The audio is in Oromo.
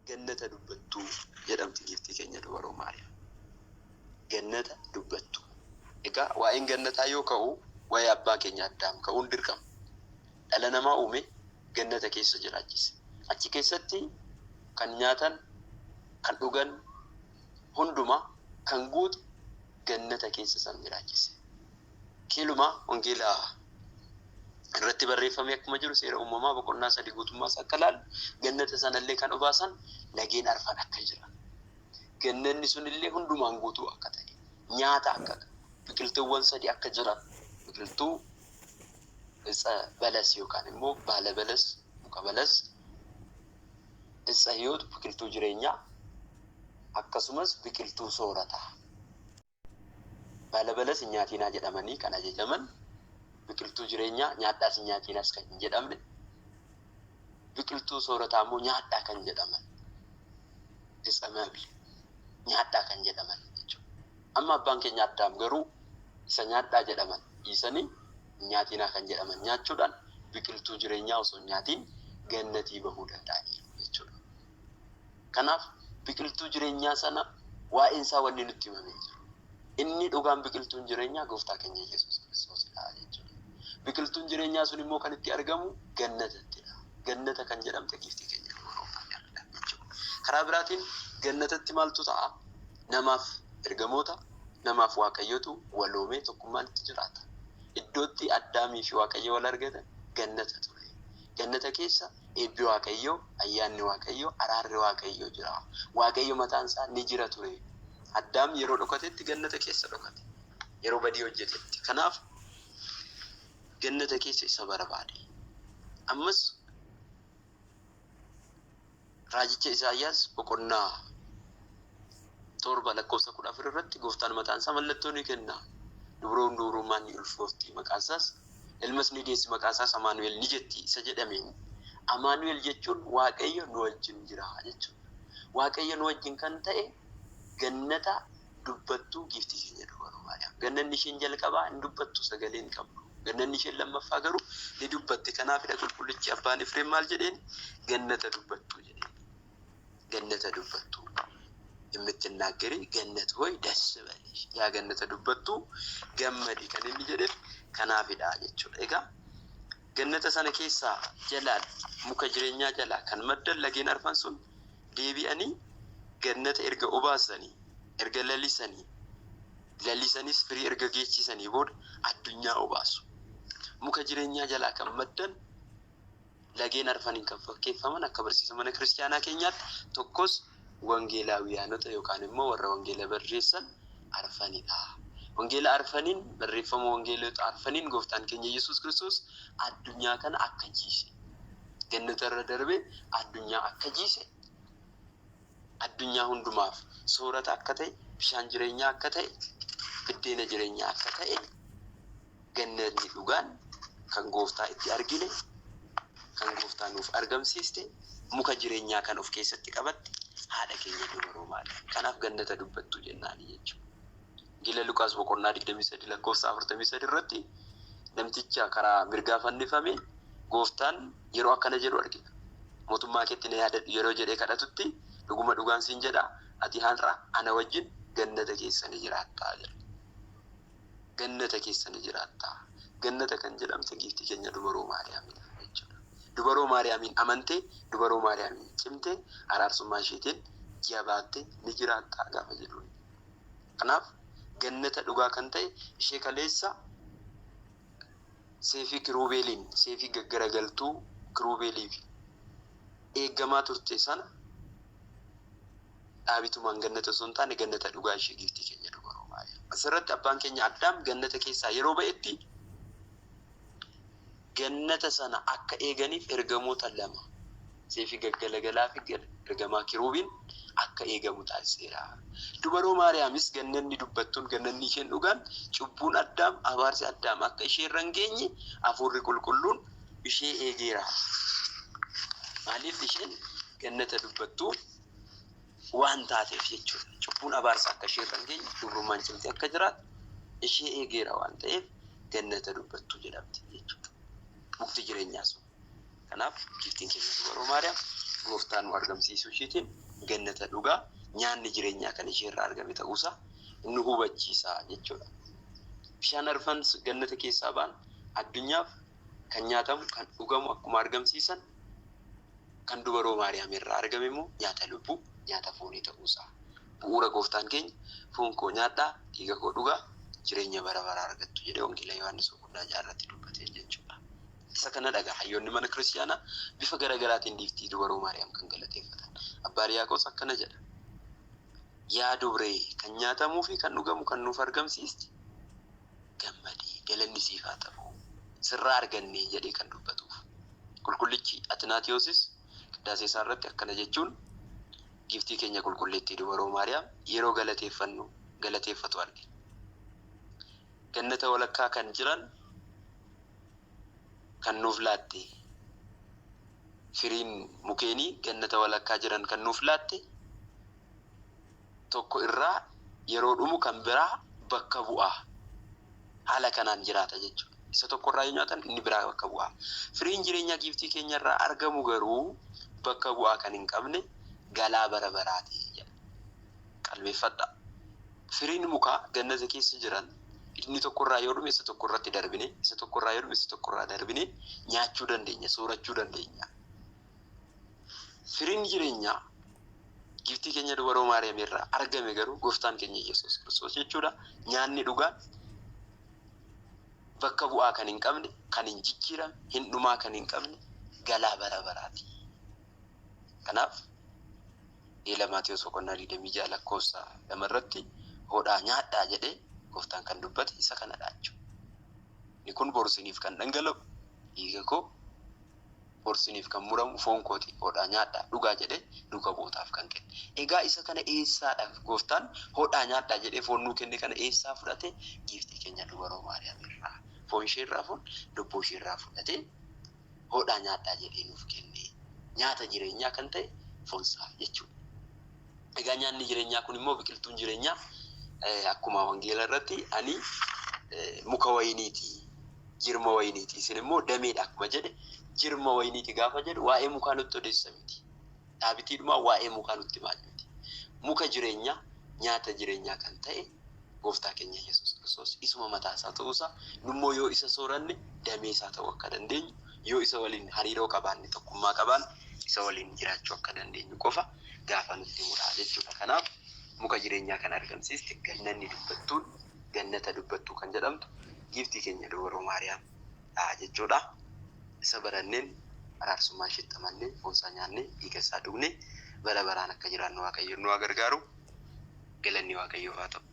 gannata dubbattu jedhamti giftii keenya dubaroo Maariyaam. Gannata dubbattu. Egaa waa'een gannataa yoo ka'u waa'ee abbaa keenya Addaam ka'uun dirqama. Dhala namaa uume gannata keessa jiraachise. Achi keessatti kan nyaatan, kan dhugan, hunduma kan guutu gannata keessa san jiraachise. Kiluma wangeela irratti barreeffame akkuma jiru seera uumamaa boqonnaa 3 guutummaa akka ilaalu gannata sanallee kan obaasan lageen arfan akka jiran. Gannanni sunillee hundumaan guutuu akka ta'e, nyaata akka biqiltuuwwan 3 akka jiran, biqiltuu balas yookaan immoo baala balas, muka balas, isaayyoot biqiltuu jireenyaa akkasumas biqiltuu soorataa. Baala balas nyaatinaa jedhamanii kan ajajaman, biqiltuu jireenyaa nyaadhaas nyaatiinaas kan hin jedhamne, biqiltuu soorataa immoo nyaadhaa kan jedhaman. Isamaabili nyaadhaa kan jedhaman jechuudha. Amma abbaan keenya Addaam garuu isa nyaadhaa jedhaman dhiisanii nyaatinaa kan jedhaman nyaachuudhaan biqiltuu jireenyaa osoo nyaatiin gannatii bahuu danda'aniiru jechuudha. Kanaaf biqiltuu jireenyaa sana waa'een isaa wanni nutti himamee jiru. Inni dhugaan biqiltuun jireenyaa gooftaa keenya Yesuus Kiristoosidha jechuudha. Biqiltuun jireenyaa sun immoo kan itti argamu gannatattidha. Gannata kan jedhamte giftii keenya jechuudha. Karaa biraatiin gannatatti maaltu ta'a? Namaaf ergamoota, namaaf waaqayyotu waloomee tokkummaan itti jiraata. Iddootti Addaamii fi Waaqayyo wal argatan gannata ture. Gannata keessa eebbi Waaqayyoo, ayyaanni Waaqayyoo, araarri Waaqayyoo jira. Waaqayyo mataan isaa ni jira ture. Addaam yeroo dhokatetti gannata keessa dhokate. Yeroo badii hojjetetti. Kanaaf gannata keessa isa barbaade. Ammas raajicha Isaayyaas boqonnaa 7 lakkoofsa 14 irratti gooftaan mataan isaa mallattoo ni kenna. Dubaroon dubrummaan ni ulfoofti maqaan isaas ilmas ni deessi maqaan isaas Amaanu'el ni jetti isa jedhameen. Amaanu'el jechuun Waaqayyo nu wajjin jira jechuudha. Waaqayyo nu wajjin kan ta'e gannata dubbattuu giftii keenya dubaroo Maariyaam. Gannanni isheen jalqabaa hin dubbattu sagalee hin qabdu. Gannanni isheen lammaffaa garuu ni dubbatti. Kanaafidha qulqullichi abbaan Efreem maal jedheen? Gannata dubbattuu jedheen. Gannata dubbattuu የምትናገሪ ገነት ሆይ ደስ በልሽ ያ ገነተ ዱበቱ ገመዲ kan inni jedhe kanaafidha jechuudha. Egaa gannata sana keessa jalaan muka jireenyaa jalaa kan maddan lageen arfan sun deebi'anii gannata erga obaasanii erga lalisanis firii erga geechisanii booda addunyaa obaasu. Muka jireenyaa jalaa kan maddan lageen arfaniin kan fakkeeffaman akka barsiisa mana kiristaanaa keenyaatti tokkos wangeelaawiyyaanota yookaan immoo warra wangeela barreessan arfanidha. Wangeela arfaniin barreeffama wangeelota arfaniin gooftaan keenya Yesuus Kiristoos addunyaa kana akka jiise. Gannata irra darbee addunyaa akka jiise. Addunyaa hundumaaf soorata akka ta'e, bishaan jireenyaa akka ta'e, biddeena jireenyaa akka ta'e, gannatni dhugaan kan gooftaa itti argine, kan gooftaa nuuf argamsiiste, muka jireenyaa kan of keessatti qabatte haadha keenya dubaroo Maariyaam. Kanaaf gannata dubbattuu jennaani jechuudha. Gila Luqaas boqonnaa 23 lakkoofsa 43 irratti namticha karaa mirgaa fannifame gooftaan yeroo akkana jedhu argina. Mootummaa keetti na yaadadhu yeroo jedhee kadhatutti dhuguma dhugaan siin jedha ati har'a ana wajjin gannata keessa ni jiraattaa jedha. Gannata keessa ni jiraattaa. Gannata kan jedhamte giftii keenya dubaroo Maariyaamidha jechuudha. Dubaroo Maariyaamiin amantee, dubaroo Maariyaamiin cimtee, araarsummaa isheetiin jabaattee ni jiraattaa gaafa jedhuun. Kanaaf gannata dhugaa kan ta'e ishee kaleessa seefii kirubeeliin, seefii gaggaragaltuu kirubeeliif eeggamaa turte sana dhaabitumaan gannata osoo hin taane gannata dhugaa ishee giftii keenya dubaroo Maariyaam. Asirratti abbaan keenya Addaam gannata keessaa yeroo ba'etti gannata sana akka eeganiif ergamoota 2 seefii gaggalagalaa fi ergamaa kirubiin akka eegamu taasiseera. Dubaroo Maariyaamis gannanni dubbattuun gannanni isheen dhugaan cubbuun Addaam abaarsi Addaam akka ishee irra hin geenye hafuurri qulqulluun ishee eegeera. Maaliif isheen gannata dubbattuu waan taateef jechuudha. Cubbuun abaarsa akka ishee irra hin geenye dubrummaan cimtee akka jiraatu ishee eegeera waan ta'eef gannata dubbattuu jedhamti jechuudha. Mukti jireenyaa sun. Kanaaf giftiin keenya dubaroo Maariyaam gooftaan nu argamsiisuu isheetiin gannata dhugaa nyaanni jireenyaa kan ishee irraa argame ta'uusaa nu hubachiisa jechuudha. Bishaan arfan gannata keessaa ba'an addunyaaf kan nyaatamu kan dhugamu akkuma argamsiisan kan dubaroo Maariyaam irraa argame immoo nyaata lubbuu nyaata foonii ta'uusaa. Bu'uura gooftaan keenya foon koo nyaadhaa dhiiga koo dhugaa jireenya bara baraa argattu jedhee wangeela Yohaannis 1:6 dubbatee jechuudha. Isa kana dhagaa hayyoonni mana kiristaanaa bifa garaagaraatiin diiftii dubaroo Maariyaam kan galateeffatan. Abbaa Riyaaqoos akkana jedha. Yaa dubree kan nyaatamuu fi kan dhugamu kan nuuf argamsiisti gammadii galanni siif haa ta'u sirraa argannee jedhee kan dubbatuuf. Qulqullichi Atinaatiyoosis qiddaasee isaa irratti akkana jechuun giftii keenya qulqulleettii dubaroo Maariyaam yeroo galateeffatu argina. Gannata walakkaa kan jiran kan nuuf laatte firiin mukeenii gannata walakkaa jiran kan nuuf laatte tokko irraa yeroo dhumu kan biraa bakka bu'aa haala kanaan jiraata jechuudha. Isa tokko irraa yoo nyaatan inni biraa bakka bu'aa. Firiin jireenyaa giftii keenya irraa argamu garuu bakka bu'aa kan hin qabne galaa bara baraati jedha. Qalbeeffadha. Firiin mukaa gannata keessa jiran inni tokko irraa yoo dhume isa tokko irratti darbine isa tokko irraa yoo dhume isa tokko irraa darbine nyaachuu dandeenya soorachuu dandeenya. Firiin jireenyaa giftii keenya dubaroo Maariyaam irraa argame garuu gooftaan keenya Yesuus Kiristoos jechuudha. Nyaanni dhugaan bakka bu'aa kan hin qabne kan hin jijjiiramne hin dhumaa kan hin qabne galaa bara baraati. Kanaaf Maatiyos 1:26 lakkoofsa 2 irratti hodhaa nyaadhaa jedhee gooftaan kan dubbate isa kanadha jechuudha. Inni kun borsiniif kan dhangala'u dhiiga koo borsiniif kan muramu foon kooti hodhaa nyaadhaa dhugaa jedhee duuka bootaaf kan kenne. Egaa isa kana eessaadha gooftaan hodhaa nyaadhaa jedhee foon nuu kenne kana eessaa fudhate giftii keenya dubaroo Maariyaam irraa foon ishee irraa fuun lubbuu ishee irraa fudhatee hodhaa nyaadhaa jedhee nuuf kenne. Nyaata jireenyaa kan ta'e foonsaa jechuudha. Egaa nyaanni jireenyaa kun immoo biqiltuun jireenyaa akkuma wangeela irratti ani muka wayiniiti jirma wayiniiti isin immoo dameedha akkuma jedhe jirma wayiniiti gaafa jedhu waa'ee mukaa nutti odeessa miti. Dhaabitiidhuma waa'ee mukaa nutti maal miti. Muka jireenyaa nyaata jireenyaa kan ta'e gooftaa keenya Yesuus Kiristoos isuma mataa isaa ta'uusaa nummoo yoo isa sooranne damee isaa ta'uu akka dandeenyu yoo isa waliin hariiroo qabaanne tokkummaa qabaan isa waliin jiraachuu akka dandeenyu qofa gaafa nutti muraa jechuudha. Kanaaf muka jireenyaa kan argamsiisti gannata dubbattuu kan jedhamtu giftii keenya dubaroo Maariyaam jechuudha. Isa baranneen araarsummaa isheetti amannee foonsaa nyaannee dhiiga isaa dhugnee bara baraan akka jiraannu Waaqayyo nu gargaaru galanni Waaqayyoof haa ta'u.